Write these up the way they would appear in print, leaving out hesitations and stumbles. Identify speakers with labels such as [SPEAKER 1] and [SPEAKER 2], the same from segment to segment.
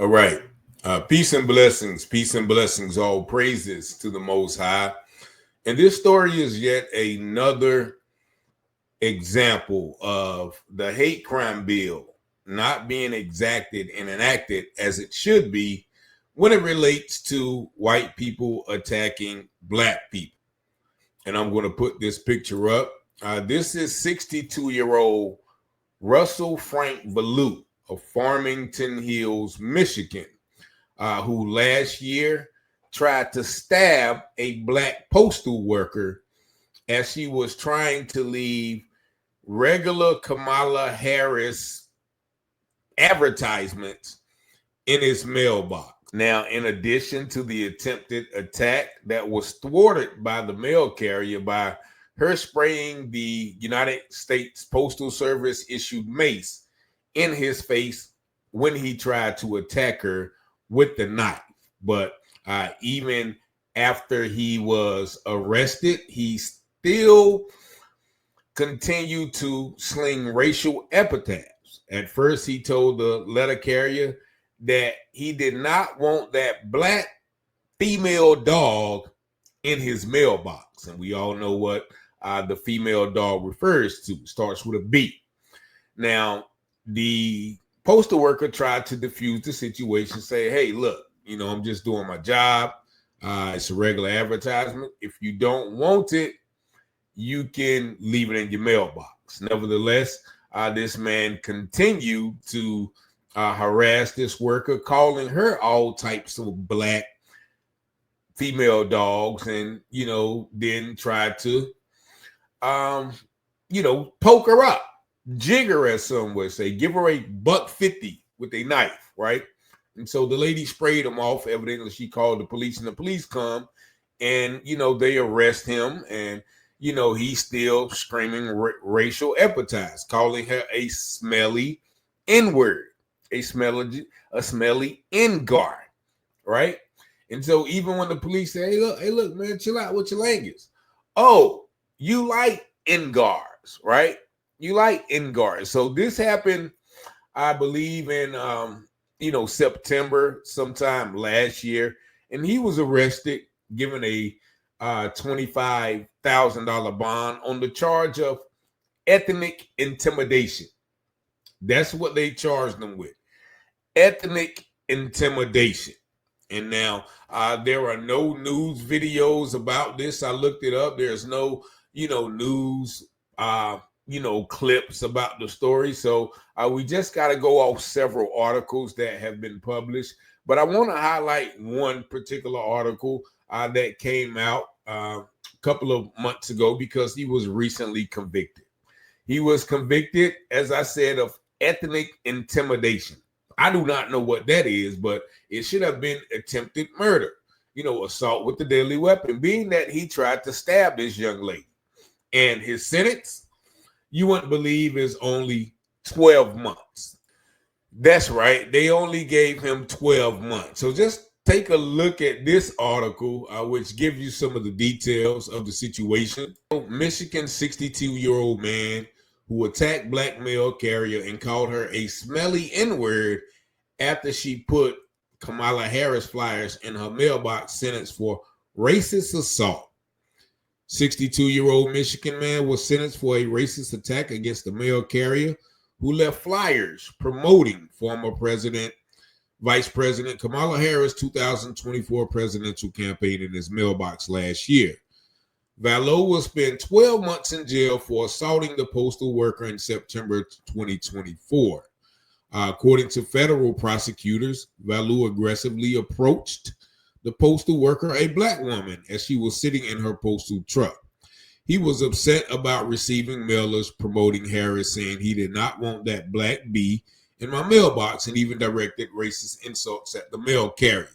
[SPEAKER 1] All right. Peace and blessings, all praises to the Most High. And this story is yet another example of the hate crime bill not being exacted and enacted as it should be when it relates to white people attacking black people. And I'm going to put this picture up. This is 62-year-old Russell Frank Ballou of Farmington Hills, Michigan, who last year tried to stab a black postal worker as she was trying to leave regular Kamala Harris advertisements in his mailbox. Now, in addition to the attempted attack that was thwarted by the mail carrier by her spraying the United States Postal Service issued mace in his face when he tried to attack her with the knife. But even after he was arrested, he still continued to sling racial epithets. At first, he told the letter carrier that he did not want that black female dog in his mailbox. And we all know what the female dog refers to. Starts with a B. Now, the postal worker tried to diffuse the situation, say, hey, look, I'm just doing my job. It's a regular advertisement. If you don't want it, you can leave it in your mailbox. Nevertheless, this man continued to harass this worker, calling her all types of black female dogs, and, then tried to, poke her up, jig her, as some would say, give her a $1.50 with a knife, right? And so the lady sprayed him off. Evidently, she called the police, and the police come, and, they arrest him, and, he's still screaming racial epithets, calling her a smelly N-word, a smelly N-guard, right? And so even when the police say, hey, look, man, chill out with your language. Oh, you like N-guards, right? You like N-guards. So this happened, I believe, in, September sometime last year. And he was arrested, given a $25,000 bond on the charge of ethnic intimidation. That's what they charged him with. Ethnic intimidation. And now there are no news videos about this. I looked it up. There's no, news, clips about the story. So we just got to go off several articles that have been published. But I want to highlight one particular article that came out a couple of months ago because he was recently convicted. He was convicted, as I said, of ethnic intimidation. I do not know what that is, but it should have been attempted murder, assault with a deadly weapon, being that he tried to stab this young lady. And his sentence, you wouldn't believe, is only 12 months. That's right. They only gave him 12 months. So just take a look at this article, which gives you some of the details of the situation. Michigan 62-year-old man who attacked black mail carrier and called her a smelly N-word after she put Kamala Harris flyers in her mailbox, sentenced for racist assault. 62-year-old Michigan man was sentenced for a racist attack against the mail carrier who left flyers promoting former Vice President Kamala Harris' 2024 presidential campaign in his mailbox last year. Vallow will spend 12 months in jail for assaulting the postal worker in September 2024. According to federal prosecutors, Vallow aggressively approached the postal worker, a black woman, as she was sitting in her postal truck. He was upset about receiving mailers promoting Harris, saying he did not want that black bee in my mailbox, and even directed racist insults at the mail carrier.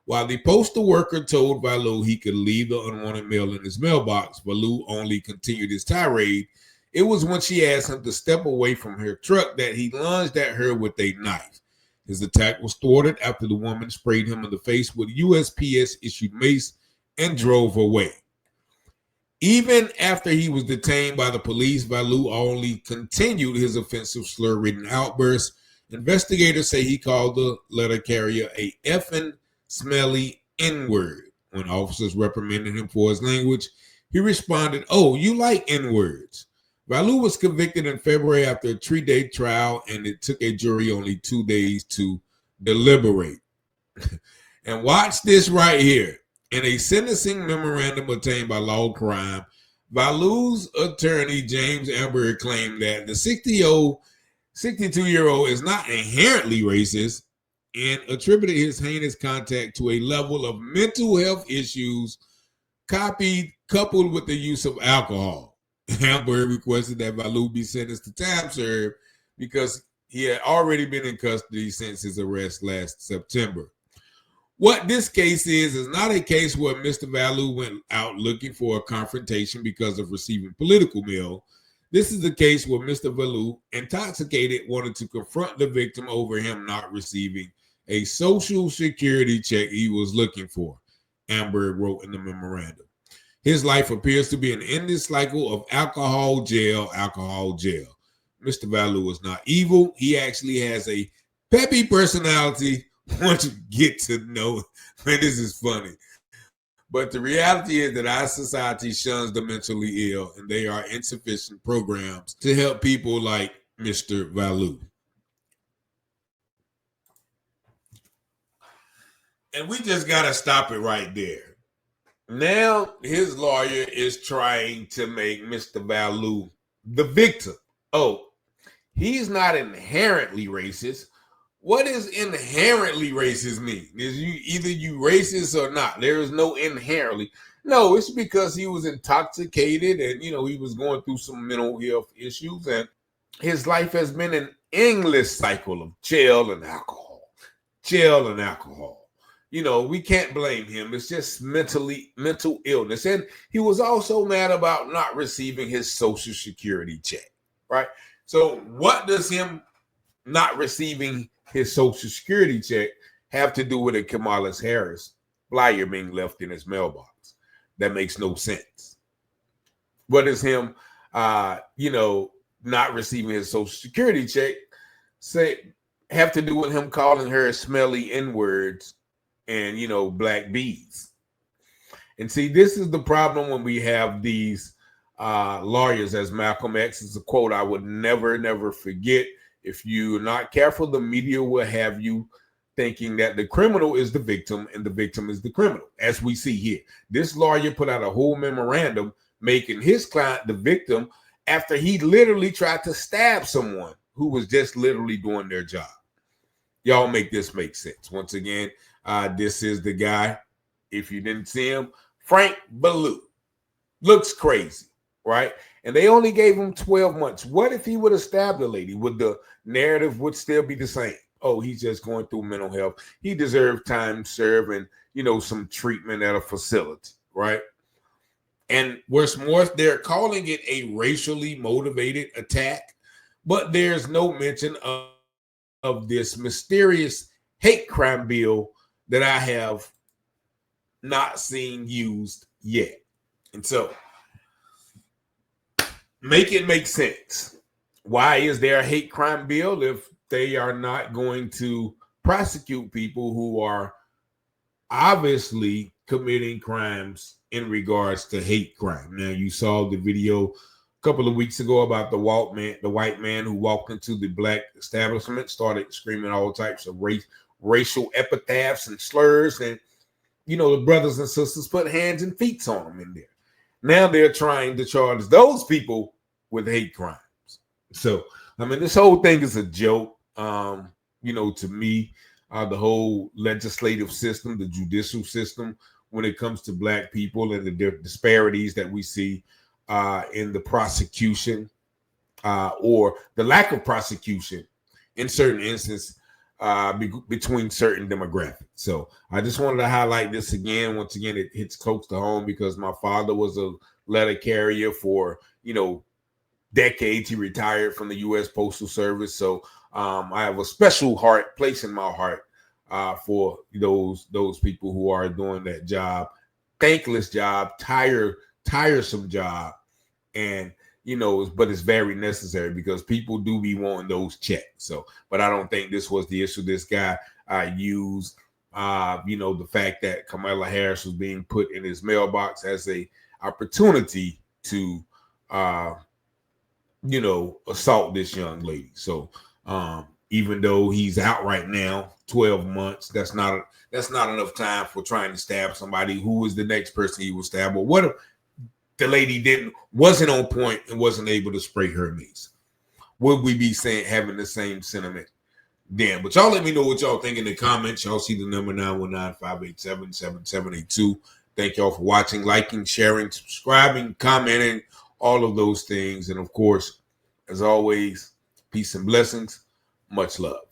[SPEAKER 1] While the postal worker told Vallow he could leave the unwanted mail in his mailbox, Vallow only continued his tirade. It was when she asked him to step away from her truck that he lunged at her with a knife. His attack was thwarted after the woman sprayed him in the face with USPS-issued mace and drove away. Even after he was detained by the police, Vallow only continued his offensive slur-ridden outbursts Investigators say he called the letter carrier a effing smelly N-word. When officers reprimanded him for his language, he responded, "Oh, you like N-words." Valou was convicted in February after a 3-day trial, and it took a jury only 2 days to deliberate. And watch this right here. In a sentencing memorandum obtained by Law Crime, Valou's attorney, James Amber, claimed that the 62-year-old is not inherently racist and attributed his heinous contact to a level of mental health issues coupled with the use of alcohol. Amber requested that Valou be sentenced to time served because he had already been in custody since his arrest last September. What this case is not a case where Mr. Valou went out looking for a confrontation because of receiving political mail. This is a case where Mr. Valou, intoxicated, wanted to confront the victim over him not receiving a Social Security check he was looking for, Amber wrote in the memorandum. His life appears to be an endless cycle of alcohol, jail, alcohol, jail. Mr. Valou is not evil. He actually has a peppy personality. Once you get to know, man, this is funny. But the reality is that our society shuns the mentally ill, and there are insufficient programs to help people like Mr. Valou. And we just got to stop it right there. Now his lawyer is trying to make Mr. Valou the victim. Oh, he's not inherently racist. What does inherently racist mean? Is you racist or not? There is no inherently. No, it's because he was intoxicated and he was going through some mental health issues, and his life has been an endless cycle of jail and alcohol. We can't blame him. It's just mental illness. And he was also mad about not receiving his Social Security check, right? So what does him not receiving his Social Security check have to do with a Kamala Harris flyer being left in his mailbox? That makes no sense. What does him, not receiving his Social Security check have to do with him calling her smelly N-words and, black bees? And see, this is the problem when we have these lawyers, as Malcolm X is a quote I would never forget. If you're not careful, the media will have you thinking that the criminal is the victim and the victim is the criminal, as we see here. This lawyer put out a whole memorandum making his client the victim after he literally tried to stab someone who was just literally doing their job. Y'all make this make sense. Once again, this is the guy, if you didn't see him, Frank Valou. Looks crazy, right? And they only gave him 12 months. What if he would have stabbed a lady? Would the narrative would still be the same? Oh, he's just going through mental health. He deserved time served and, some treatment at a facility, right? And what's more, they're calling it a racially motivated attack, but there's no mention of this mysterious hate crime bill that I have not seen used yet. And so, make it make sense. Why is there a hate crime bill if they are not going to prosecute people who are obviously committing crimes in regards to hate crime? Now, you saw the video a couple of weeks ago about the white man who walked into the black establishment, started screaming all types of racial epithets and slurs, and the brothers and sisters put hands and feet on him in there. Now they're trying to charge those people with hate crimes. So, this whole thing is a joke. To me, the whole legislative system, the judicial system, when it comes to black people and the disparities that we see in the prosecution or the lack of prosecution in certain instances between certain demographics. So I just wanted to highlight this again. Once again, it hits close to home because my father was a letter carrier for, decades. He retired from the U.S. Postal Service. So I have a special place in my heart for those people who are doing that job, thankless job, tiresome job. And, but it's very necessary because people do be wanting those checks. So, but I don't think this was the issue. This guy used, the fact that Kamala Harris was being put in his mailbox as a opportunity to, assault this young lady. So, even though he's out right now, 12 months, that's not enough time for trying to stab somebody. Who is the next person he will stab? Or what if the lady wasn't on point and wasn't able to spray her niece? Would we be having the same sentiment then? But y'all let me know what y'all think in the comments. Y'all see the number 919-587-7782. Thank y'all for watching, liking, sharing, subscribing, commenting, all of those things. And of course, as always, peace and blessings. Much love.